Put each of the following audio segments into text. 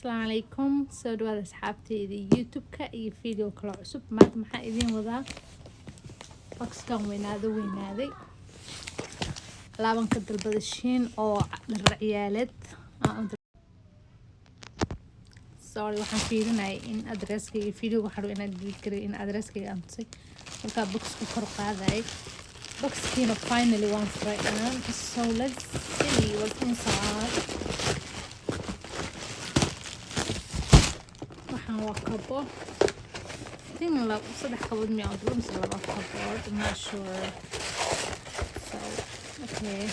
السلام عليكم. soo dhawaada asxaabteyda youtube-ka iyo video kale cusub. maanta maxaa idiin wadaa boxkan weynaaday laabanka dalbada shiin oo dhar ciyaaleed. sorry waxaan fiirinayay in adresskayga iyo video waxaa rabo inaan delete gareeyo in adresskayga aan tusay markaa boxka kor qaadayay. boxkiina finally waan furay so let's see what's inside. waxaan waa kabo tin saddex kabood miyaa u mise laba kabood, I'm not sure. So okay,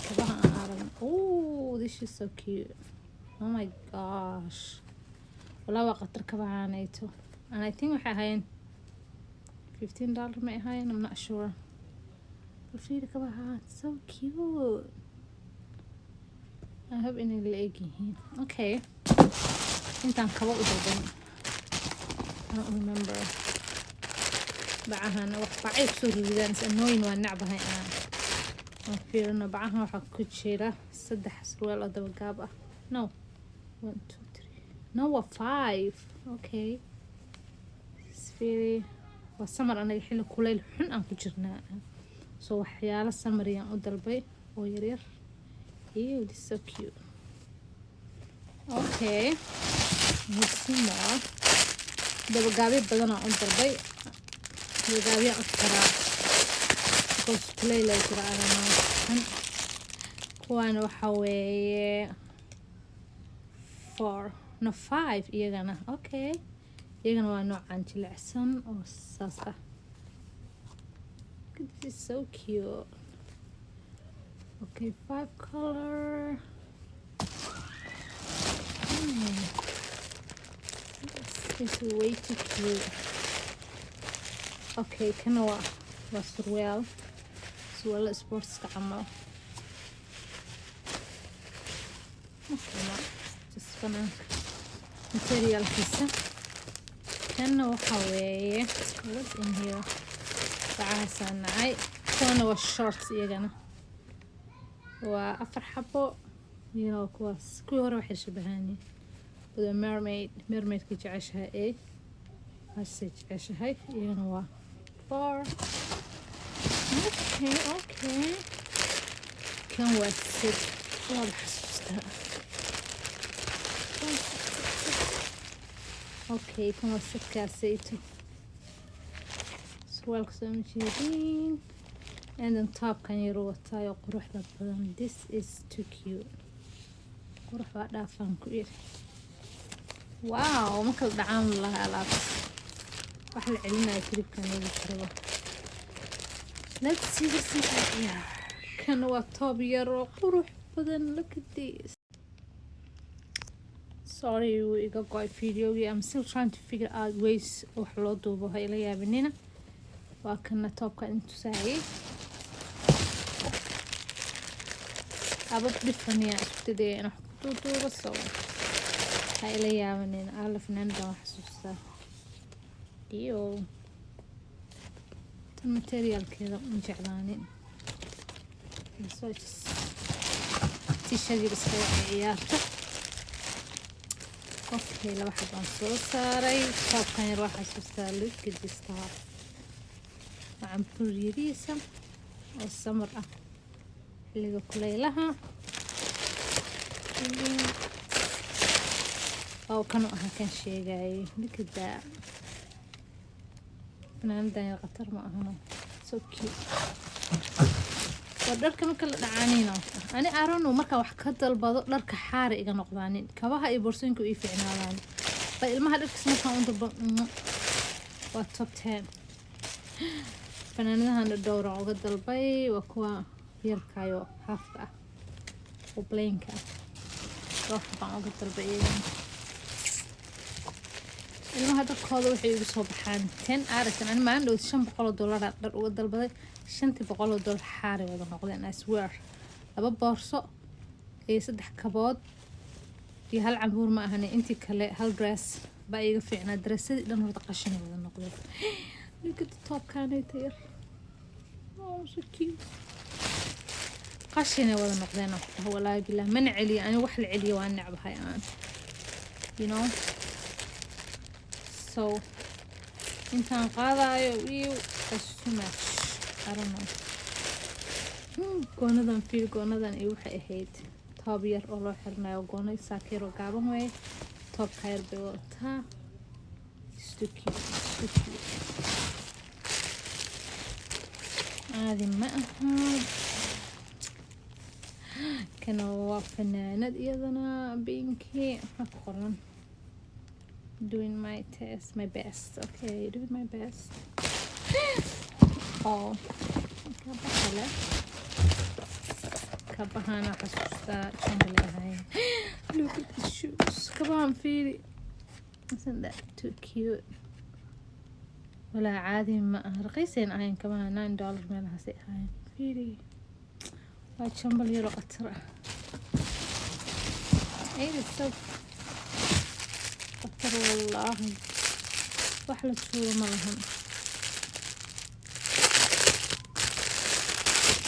kabaha aan aragan. Oh, this is so cute. Oh my gosh, walaa waa qatar kabahaanayto and I think waxay ahaayeen $15 may ahaayeen, I'm not sure. fiiri kabahaan, so cute. I hope inay la eg yihiin. Okay, intaan kaba u dalban I don't remember. bacahana wax bacay kusoo ridaan is annoying, waa necbahay aan fiirino. bacahan waxaa ku jira 3 surwaal oo daba gaab ah. No, 1 2 3 no, waa 5. okay, fiiri waa summer, anaga xilli kuleyl xun aan ku jirnaa, so waxyaalo samariyaan u dalbay oo yaryar. Ew, this is so cute. okay, musima dabagaabyo badan aan u dalbay. dabagaabyo afkaraa because kuleyl ay jira aramaan. kuwaana waxaa weeye 4 no 5 iyagana. okay, iyagana waa noocaan jilicsan oo saas ah. this is so cute. okay, 5 color. this is way too cute. okay, kana waa surwaal sportska camal. just banaanka materialkiisa. kana waxaa weeye what's in here. bacahaasaa nacay. kuwana waa shorts iyagana waa 4 xabo. kuwaas kuwii hore waxay shabahaani wada mermaidka jeceshahay ee hasay jeceshahay. iyagana waa 4. okay kan waa 6. waa xasuustaa. okay, kan waa 6 kaasayto. surwaalka soo majeedin and then topkan yaro wataayo quruxda badan. this is too cute. qurux waa dhaafaan ku iri. wow, ma kala dhacaan laha alaabta. wax la celinayo tripkan lagu jiraba. let's see this is here. kan waa top yaro qurux badan. look at this. sorry wuu iga go'ay videogii. I'm still trying to figure out ways wax loo duubo, ha ila yaabinina. waa kana topka intusaayay abab dhifaniya isku dayay inaan ku duubo, so ha ila yaabanina. fanaanada waan xasuustaa. iyo tan materialkeeda ma jeclaanin. t-shirtiga iska ciyaarta. okay, laba xabaan soo saaray. topkan yar waa xasuustaa. look at this top. waxaan buryadiisa oo samar ah xilliga kuleylaha. oo kanu aha kan sheegayay. look at that. fanaanadan yar qatar ma ahano. so cute. waa dharka marka la dhacaanino ani arono marka wax ka dalbado dharka xaari iga noqdaanin. kabaha iyo boorsooyinka ii fiicnaadaan. ba ilmaha dharkiis markaan u dalbo waa top 10. fanaanadahan dhowraan uga dalbay. waa kuwa yarkayo haafka ah oo plainka ah. dhowr baan uga dalbay iyagana. ilmaha dharkooda waxay igu soo baxaan 10 arisan. ani maalin dhow $500 dhar uga dalbaday. $500 xaari wada noqdeen. I swear. 2 boorso iyo 3 kabood iyo 1 cambuur ma ahane. intii kale 1 dress baa iga fiicnaa. dressadii dhan wada qashin wada noqdeen. look at the top canay tayar. oh, so cute. قشنا ولا نقدنا والله بالله من علي أنا وحل علي وأنا نعب هاي أنا you know so إنتان قاضي ويو that's too much I don't know قونا ذن فيل قونا ذن إيو حيهيد طابير الله حرنا وقونا ساكيرو قابن وي طاب خير بيوتا it's too cute هذه معها كانوا فنانة أيضا بينكي أقرن doing my test my best okay doing my best oh كبهانا حسوستا شمبلي هاي look at the shoes كبهان فيلي isn't that too cute ولا عادي ما رخيصين هاي كمان $9 مالها سي هاي فيلي هاي شمبلي رو أترى ايه الصف أترى والله وحلة صورة ملهم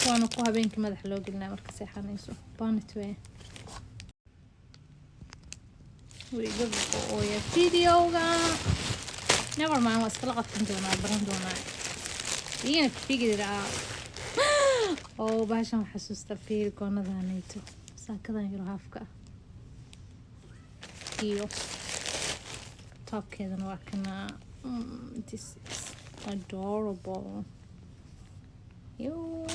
وانا قوها بينك مدح لو قلنا مركزي حانيسو بانت وين ويقبقوا يا فيديوغا never mind واسكلغت دونا برندونا يين فيقدر او باشا محسوستا فيه كونا ذانيتو ساكذا يروهافكا ايو توب كذا نواكنا this is adorable يو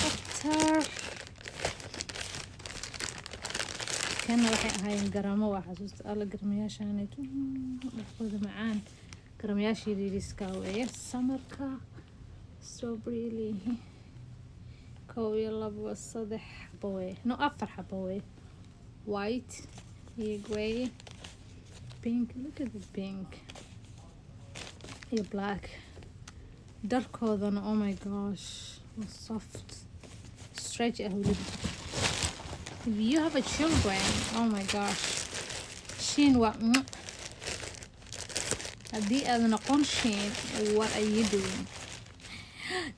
أكتر كان راح هاي القرامة وحسوست الله قرمياش هانيتو ناخذ معان قرمياش يريس كاوية سمركا strawberry كاوية لابو الصدح حبوي نو أفر حبوي white grey pink look at the pink يا black darkoodan oh my gosh soft stretch أهولي if you have a children oh my gosh شين هدي أذن قون شين what are you doing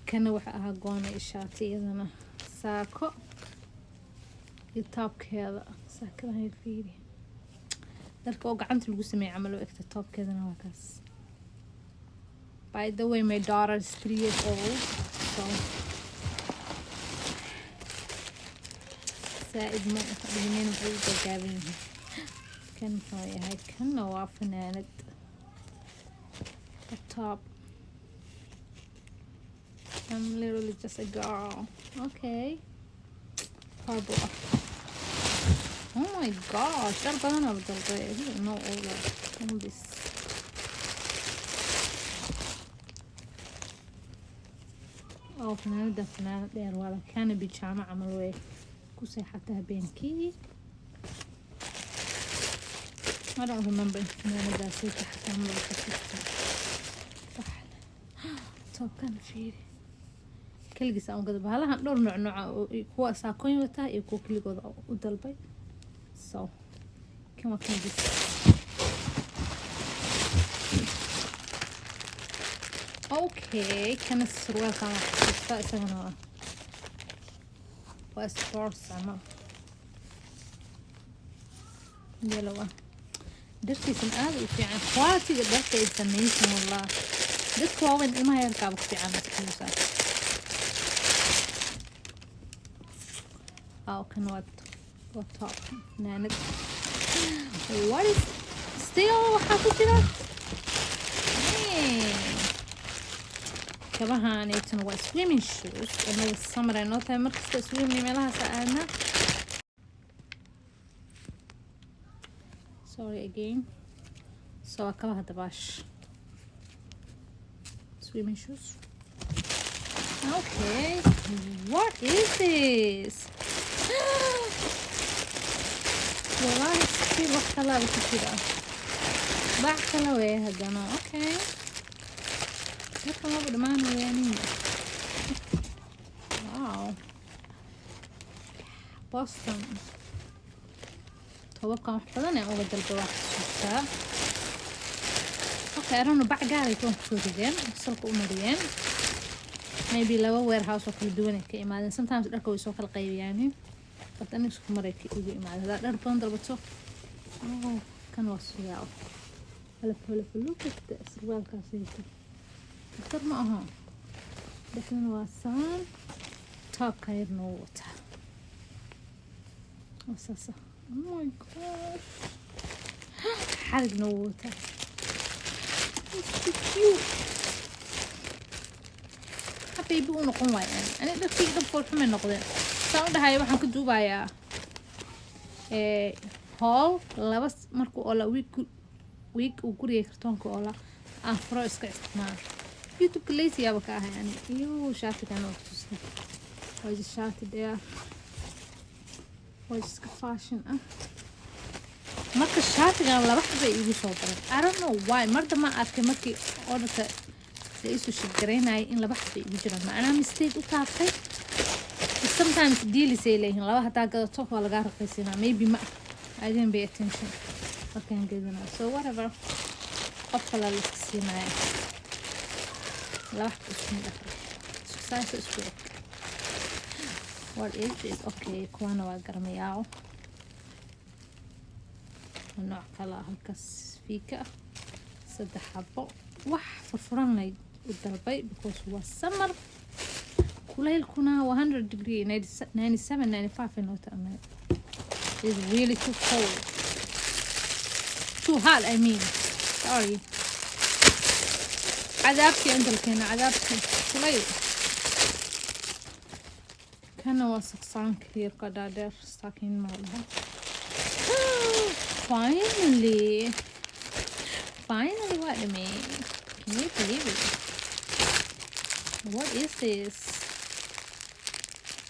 كان وحقها قوني إشاتي إذن ساكو التوب كذا ساكنا هاي فيلي ذلك وقعنت القسمي عملوا اكت التوب كذا نواكس by the way my daughter is 3 years old so سائد مو بجنين وحيدة قابلين كان هاي كان نواف ناند التوب I'm literally just a girl okay purple oh my gosh that banana with the way I didn't know all this oh فنانة دير ولا كان بيجامع عملوا ايه كوسي حتى بينكي I don't remember فنانة دا سيكا حتى عملوا كسيكا صح توب كان فيه كل قصة أو قدبها لها دور نوع كوا ساكوين وتا يكو كل قدر ودلبي so كما كان قصة اوكي كان السروال كان حسيت اسمه واسبورس عمل يلوه درتي سنقال في عن خواتي قدرت يسميسم والله درت واوين إما يركبك في عن مسكوسة أو كان وطاق ناند what is still حاطط كده كبها نيتن و swimming shoes إنه السمرة نوتها مركز swimming ملها سألنا sorry again so كبها دباش swimming shoes okay what is this والله في وقت لا بكتير باع كلاوي هدنا okay لكن ما بدي معنا يعني واو بوستن توقع محفظة أنا أول دل بواحد شفتها اوكي أرانو باع قاري يكون كتوريين وصلقوا أمريين maybe laba warehouse oo kala duwan ay ka imaadeen sometimes dharka way soo kala qaybiyaan but aniga isku maray ka igu imaadeen hadaa dhar badan dalbato kan waa sugaa look at this surwaalkaasayta dar ma aha dhexdana waa saan toobka yarna wuu wataa wasaasa oh my gosh xarigna wuu wataa baby uu noqon waayaan ani dharkayga dhan fool xumay noqdeen saan u dhahayo waxaan ka duubayaa haul laba markuu oola week uu guriga kartoonka oola aan furo iska isticmaalo youtube lazy yaaba ka ahay ani iyo shaatigan oo tusnay waa just shaati dheer waa just fashion marka shaatigan laba xabay igu soo badan I don't know why marda ma arkay markii orderka la isu shaqareynay in laba xabay igu jiraan macnaha mistake u taabtay sometimes deals ay leeyihiin laba hadaa gadato waa laga raqiisinaa maybe ma I didn't pay attention markaan gadana so whatever qof kale la iska siinaya laba xabay isku dhaqay size is quick what is this okay kuwana waa garmayaa nooc kala halkaas fiika saddex xabo wax furfuran lay u dalbay because waa summer kulaylkuna 100 degree 97 95 in North America is really too cold too hot I mean sorry عذابتي عند الكينا عذابتي كليل كان واسقسان كثير قدادر ساكين مالها finally what do you mean can you believe it what is this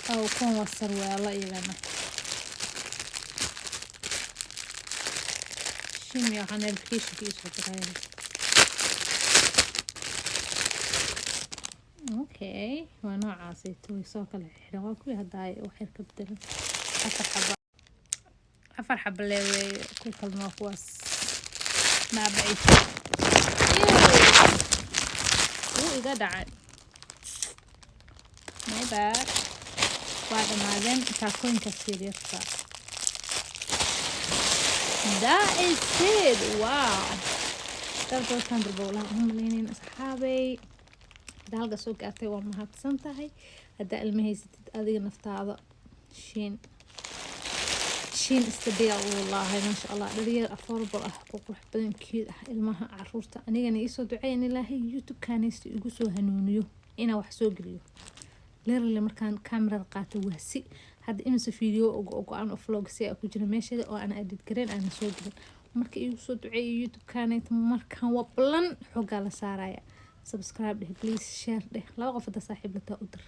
oh كون والسروال إيغانا شمي عن الكيش كيش هتغير اوكي وانا عاصيتو يسوق الحلوة كوي هداي وحير كبدل afar xabo leeway ku kalma kuwaas ma bacay iga dhacay my bad waa dhamaadeen taakooyinka siriyasta that is it wow dadkan darbowlaha umaleyneen asxaabay dalga soo gaartay waa mahadsan tahay hadaa ilmahaysatid adiga naftaada شين استبيع والله ما شاء الله دريال أفوربل قروح بدن كيد المها عرورتا أنا يعني يسوع دعين الله يوتيوب كان يقصو هنونيو أنا وحسو قريو لير اللي مركان كاميرا القاتو وهسي هذا إمس فيديو أو أنا فلوج سي أكو جرا ماشي أو أنا أديت كرين أنا سو قرين مركا يسوع دعي يوتيوب كانت مركان وبلن حق على سارايا سبسكرايب ده بليز شير ده لا وقف ده صاحب لتا أدر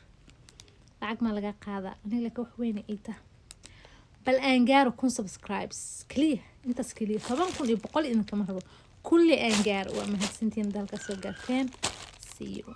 لعق ما لقى قاعدة أنا لك وحويني إيته بل أنجار وكون سبسكرايبس كليه أنت سكليه طبعا كل بقول إنك مرة كل أنجار وما هالسنتين دالك سوقر فين see you